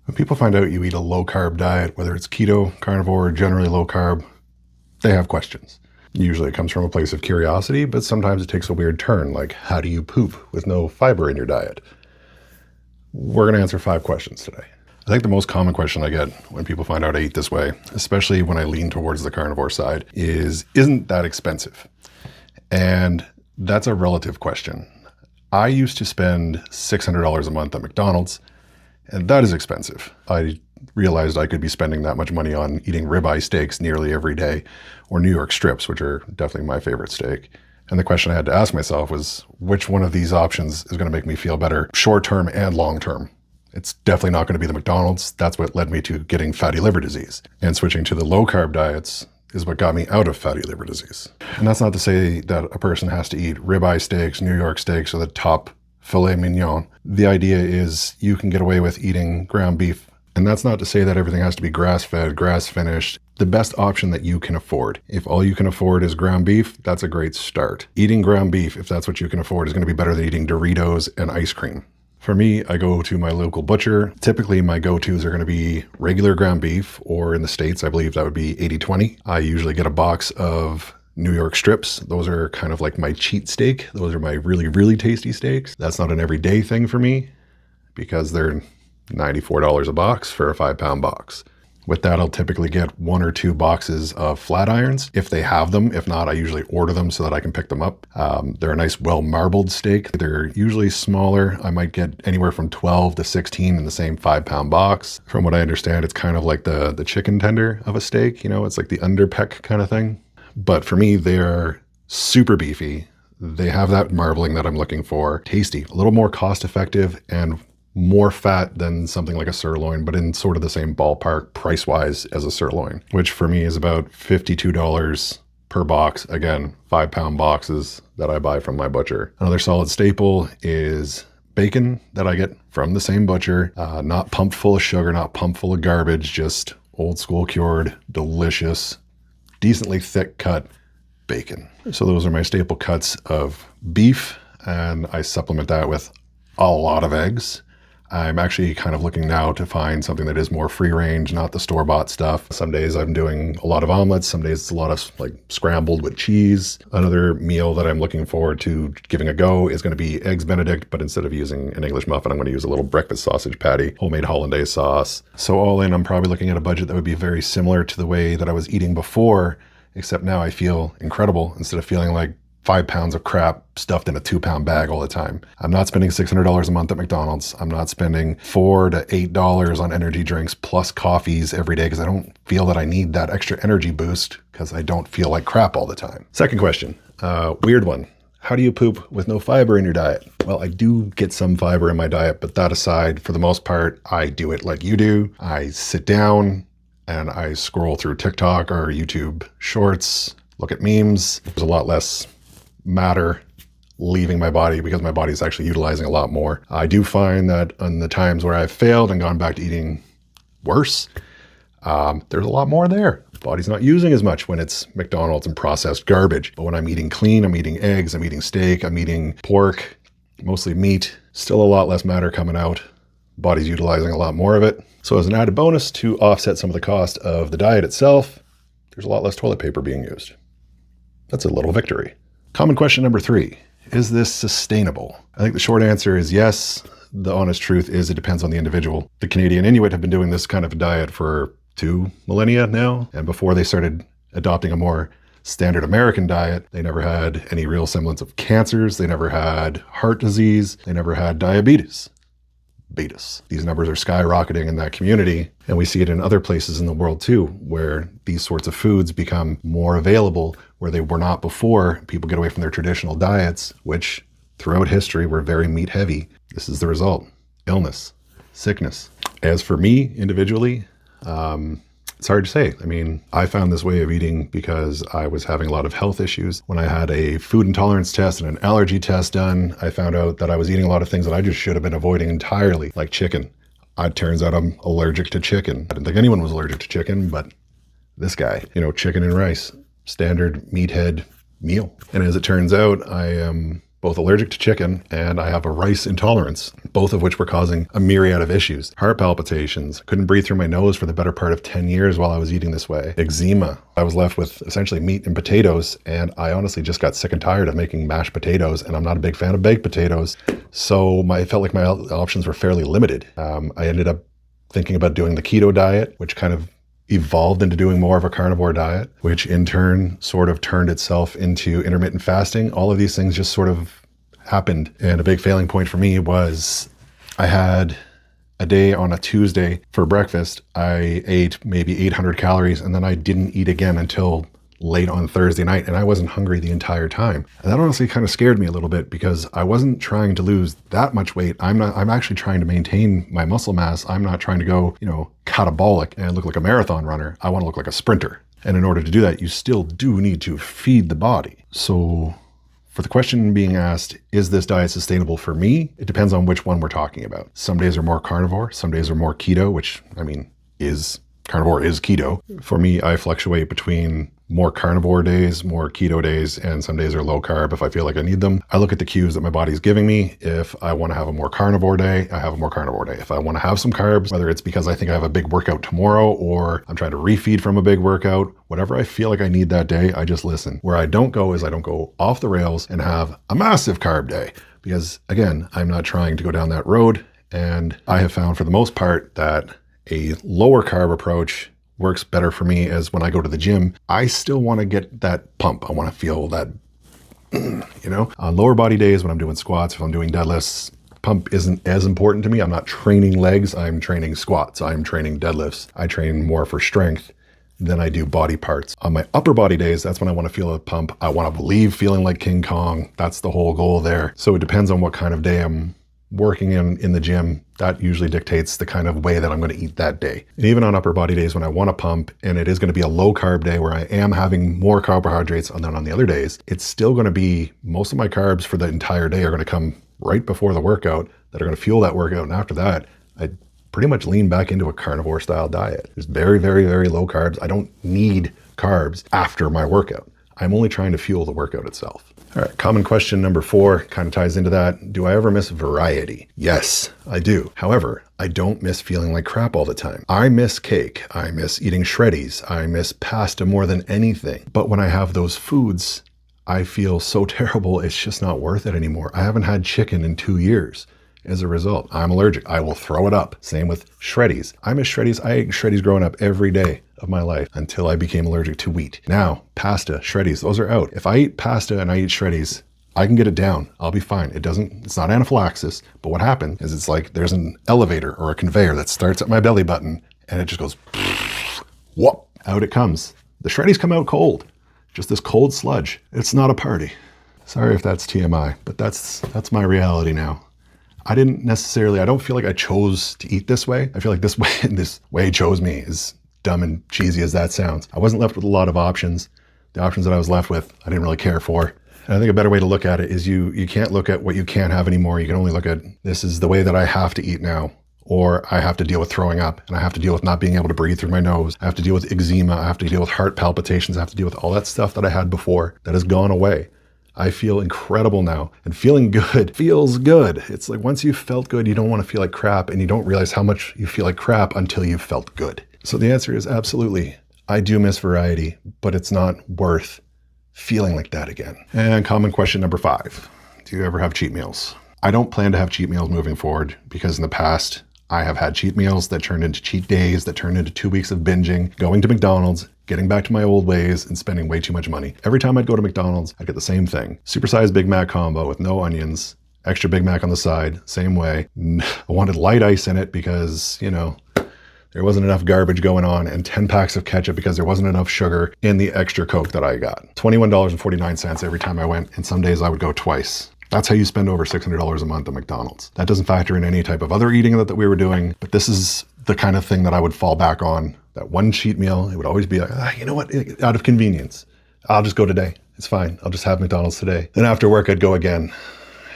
When people find out you eat a low-carb diet, whether it's keto, carnivore, or generally low-carb, they have questions. Usually it comes from a place of curiosity, but sometimes it takes a weird turn, like how do you poop with no fiber in your diet? We're going to answer 5 questions today. I think the most common question I get when people find out I eat this way, especially when I lean towards the carnivore side, is, isn't that expensive? And that's a relative question. I used to spend $600 a month at McDonald's, and that is expensive. I realized I could be spending that much money on eating ribeye steaks nearly every day, or New York strips, which are definitely my favorite steak. And the question I had to ask myself was, which one of these options is going to make me feel better short-term and long-term? It's definitely not going to be the McDonald's. That's what led me to getting fatty liver disease. And switching to the low-carb diets is what got me out of fatty liver disease. And that's not to say that a person has to eat ribeye steaks, New York steaks, or the top filet mignon. The idea is you can get away with eating ground beef. And that's not to say that everything has to be grass-fed, grass-finished. The best option that you can afford. If all you can afford is ground beef, that's a great start. Eating ground beef, if that's what you can afford, is going to be better than eating Doritos and ice cream. For me, I go to my local butcher. Typically, my go-tos are going to be regular ground beef, or in the States, I believe that would be 80-20. I usually get a box of New York strips. Those are kind of like my cheat steak. Those are my really, really tasty steaks. That's not an everyday thing for me because they're $94 a box for a 5-pound box. With that, I'll typically get 1 or 2 boxes of flat irons if they have them. If not, I usually order them so that I can pick them up. They're a nice, well-marbled steak. They're usually smaller. I might get anywhere from 12 to 16 in the same 5-pound box. From what I understand, it's kind of like the chicken tender of a steak. You know, it's like the underpeck kind of thing. But for me, they're super beefy. They have that marbling that I'm looking for. Tasty, a little more cost-effective, and more fat than something like a sirloin, but in sort of the same ballpark price-wise as a sirloin, which for me is about $52 per box. Again, 5-pound boxes that I buy from my butcher. Another solid staple is bacon that I get from the same butcher, not pumped full of sugar, not pumped full of garbage, just old school cured, delicious, decently thick cut bacon. So those are my staple cuts of beef, and I supplement that with a lot of eggs. I'm actually kind of looking now to find something that is more free range, not the store-bought stuff. Some days I'm doing a lot of omelets. Some days it's a lot of like scrambled with cheese. Another meal that I'm looking forward to giving a go is going to be Eggs Benedict, but instead of using an English muffin, I'm going to use a little breakfast sausage patty, homemade hollandaise sauce. So all in, I'm probably looking at a budget that would be very similar to the way that I was eating before, except now I feel incredible instead of feeling like 5 pounds of crap stuffed in a 2-pound bag all the time. I'm not spending $600 a month at McDonald's. I'm not spending $4 to $8 on energy drinks plus coffees every day because I don't feel that I need that extra energy boost because I don't feel like crap all the time. Second question, weird one. How do you poop with no fiber in your diet? Well, I do get some fiber in my diet, but that aside, for the most part, I do it like you do. I sit down and I scroll through TikTok or YouTube shorts, look at memes. There's a lot less matter leaving my body because my body is actually utilizing a lot more. I do find that in the times where I've failed and gone back to eating worse, there's a lot more there. The body's not using as much when it's McDonald's and processed garbage. But when I'm eating clean, I'm eating eggs, I'm eating steak, I'm eating pork, mostly meat, still a lot less matter coming out. Body's utilizing a lot more of it. So as an added bonus to offset some of the cost of the diet itself, there's a lot less toilet paper being used. That's a little victory. Common question number 3, is this sustainable? I think the short answer is yes. The honest truth is it depends on the individual. The Canadian Inuit have been doing this kind of a diet for 2 millennia now. And before they started adopting a more standard American diet, they never had any real semblance of cancers. They never had heart disease. They never had diabetes. Betas. These numbers are skyrocketing in that community, and we see it in other places in the world too, where these sorts of foods become more available where they were not before. People get away from their traditional diets, which throughout history were very meat heavy. This is the result. Illness, sickness. As for me individually, it's hard to say. I mean, I found this way of eating because I was having a lot of health issues. When I had a food intolerance test and an allergy test done, I found out that I was eating a lot of things that I just should have been avoiding entirely, like chicken. It turns out I'm allergic to chicken. I didn't think anyone was allergic to chicken, but this guy, chicken and rice, standard meathead meal. And as it turns out, I am both allergic to chicken and I have a rice intolerance, both of which were causing a myriad of issues. Heart palpitations, couldn't breathe through my nose for the better part of 10 years while I was eating this way. Eczema. I was left with essentially meat and potatoes, and I honestly just got sick and tired of making mashed potatoes, and I'm not a big fan of baked potatoes, so I felt like my options were fairly limited. I ended up thinking about doing the keto diet, which kind of evolved into doing more of a carnivore diet, which in turn sort of turned itself into intermittent fasting. All of these things just sort of happened. And a big failing point for me was I had a day on a Tuesday for breakfast. I ate maybe 800 calories and then I didn't eat again until late on Thursday night, and I wasn't hungry the entire time. And that honestly kind of scared me a little bit because I wasn't trying to lose that much weight. I'm actually trying to maintain my muscle mass. I'm not trying to go, catabolic and look like a marathon runner. I want to look like a sprinter. And in order to do that, you still do need to feed the body. So for the question being asked, is this diet sustainable for me? It depends on which one we're talking about. Some days are more carnivore, some days are more keto, which carnivore is keto. For me, I fluctuate between more carnivore days, more keto days, and some days are low carb if I feel like I need them. I look at the cues that my body's giving me. If I want to have a more carnivore day, I have a more carnivore day. If I want to have some carbs, whether it's because I think I have a big workout tomorrow or I'm trying to refeed from a big workout, whatever I feel like I need that day, I just listen. Where I don't go is I don't go off the rails and have a massive carb day because, again, I'm not trying to go down that road. And I have found for the most part that a lower carb approach works better for me. As when I go to the gym, I still want to get that pump. I want to feel that, on lower body days when I'm doing squats, if I'm doing deadlifts, pump isn't as important to me. I'm not training legs, I'm training squats, I'm training deadlifts. I train more for strength than I do body parts. On my upper body days, that's when I want to feel a pump. I want to leave feeling like King Kong. That's the whole goal there. So it depends on what kind of day I'm working in the gym. That usually dictates the kind of way that I'm going to eat that day. And even on upper body days when I want to pump and it is going to be a low carb day where I am having more carbohydrates, and then on the other days, it's still going to be, most of my carbs for the entire day are going to come right before the workout that are going to fuel that workout. And after that, I pretty much lean back into a carnivore style diet. It's very, very, very low carbs. I don't need carbs after my workout. I'm only trying to fuel the workout itself. All right, common question number 4 kind of ties into that. Do I ever miss variety? Yes, I do. However, I don't miss feeling like crap all the time. I miss cake. I miss eating shreddies. I miss pasta more than anything. But when I have those foods, I feel so terrible, it's just not worth it anymore. I haven't had chicken in 2 years. As a result, I'm allergic. I will throw it up. Same with shreddies. I miss shreddies. I ate shreddies growing up every day of my life until I became allergic to wheat. Now, pasta, shreddies, those are out. If I eat pasta and I eat shreddies, I can get it down. I'll be fine. It's not anaphylaxis, but what happened is it's like there's an elevator or a conveyor that starts at my belly button and it just goes, whoop, out it comes. The shreddies come out cold, just this cold sludge. It's not a party. Sorry if that's TMI, but that's my reality now. I don't feel like I chose to eat this way. I feel like this way chose me, as dumb and cheesy as that sounds. I wasn't left with a lot of options. The options that I was left with, I didn't really care for. And I think a better way to look at it is you can't look at what you can't have anymore. You can only look at, this is the way that I have to eat now, or I have to deal with throwing up, and I have to deal with not being able to breathe through my nose. I have to deal with eczema. I have to deal with heart palpitations. I have to deal with all that stuff that I had before that has gone away. I feel incredible now, and feeling good feels good. It's like once you've felt good, you don't want to feel like crap, and you don't realize how much you feel like crap until you've felt good. So the answer is absolutely. I do miss variety, but it's not worth feeling like that again. And common question number 5, do you ever have cheat meals? I don't plan to have cheat meals moving forward because in the past, I have had cheat meals that turned into cheat days, that turned into 2 weeks of binging, going to McDonald's, getting back to my old ways and spending way too much money. Every time I'd go to McDonald's, I'd get the same thing. Supersized Big Mac combo with no onions, extra Big Mac on the side, same way. I wanted light ice in it because, there wasn't enough garbage going on, and 10 packs of ketchup because there wasn't enough sugar in the extra Coke that I got. $21.49 every time I went, and some days I would go twice. That's how you spend over $600 a month at McDonald's. That doesn't factor in any type of other eating that we were doing, but this is the kind of thing that I would fall back on. That one cheat meal, it would always be like, you know what, out of convenience, I'll just go today. It's fine. I'll just have McDonald's today. Then after work, I'd go again.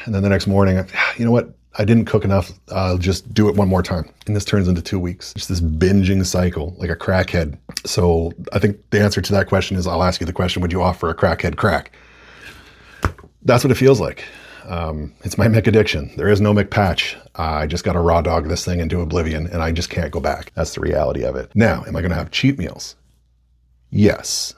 And then the next morning, you know what, I didn't cook enough. I'll just do it one more time. And this turns into 2 weeks. Just this binging cycle, like a crackhead. So I think the answer to that question is, I'll ask you the question, would you offer a crackhead crack? That's what it feels like. It's my Mick addiction. There is no Mick patch. I just got to raw dog this thing into oblivion and I just can't go back. That's the reality of it. Now, am I going to have cheat meals? Yes.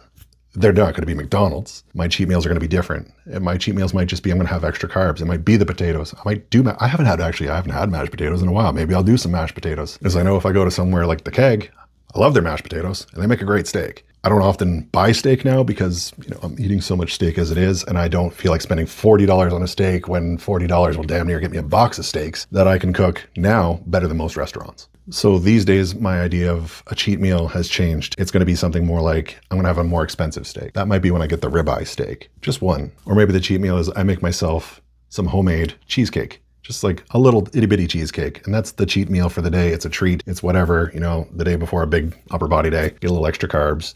They're not going to be McDonald's. My cheat meals are going to be different. And my cheat meals might just be I'm going to have extra carbs. It might be the potatoes. I might do, I haven't had mashed potatoes in a while. Maybe I'll do some mashed potatoes. Because I know if I go to somewhere like the Keg, I love their mashed potatoes and they make a great steak. I don't often buy steak now because, I'm eating so much steak as it is, and I don't feel like spending $40 on a steak when $40 will damn near get me a box of steaks that I can cook now better than most restaurants. So these days, my idea of a cheat meal has changed. It's going to be something more like, I'm going to have a more expensive steak. That might be when I get the ribeye steak, just one. Or maybe the cheat meal is I make myself some homemade cheesecake. Just like a little itty bitty cheesecake. And that's the cheat meal for the day. It's a treat. It's whatever, the day before a big upper body day, get a little extra carbs.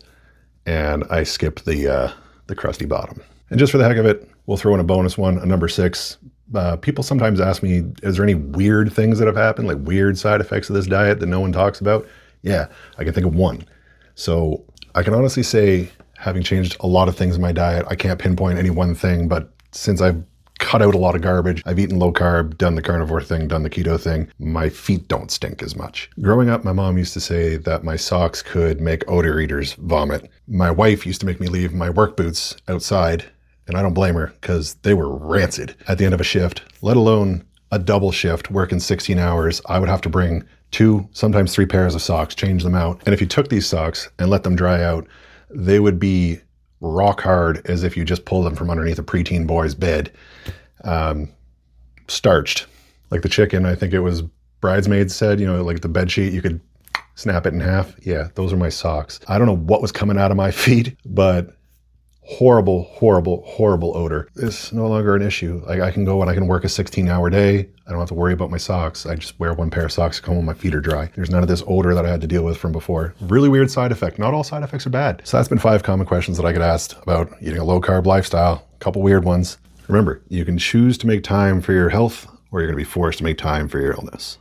And I skip the crusty bottom. And just for the heck of it, we'll throw in a bonus one, a number 6. People sometimes ask me, is there any weird things that have happened, like weird side effects of this diet that no one talks about? Yeah, I can think of one. So I can honestly say, having changed a lot of things in my diet, I can't pinpoint any one thing, but since I've cut out a lot of garbage, I've eaten low carb, done the carnivore thing, done the keto thing, my feet don't stink as much. Growing up, my mom used to say that my socks could make odor eaters vomit. My wife used to make me leave my work boots outside, and I don't blame her because they were rancid at the end of a shift, let alone a double shift working 16 hours. I would have to bring 2, sometimes 3 pairs of socks, change them out. And if you took these socks and let them dry out, they would be rock hard as if you just pulled them from underneath a preteen boy's bed. Starched. Like the chicken, I think it was Bridesmaids said, like the bed sheet, you could snap it in half. Yeah, those are my socks. I don't know what was coming out of my feet, but horrible, horrible, horrible odor. It's no longer an issue. Like I can go and I can work a 16-hour day. I don't have to worry about my socks. I just wear 1 pair of socks to come home, my feet are dry. There's none of this odor that I had to deal with from before. Really weird side effect. Not all side effects are bad. So that's been 5 common questions that I get asked about eating a low carb lifestyle. A couple weird ones. Remember, you can choose to make time for your health or you're going to be forced to make time for your illness.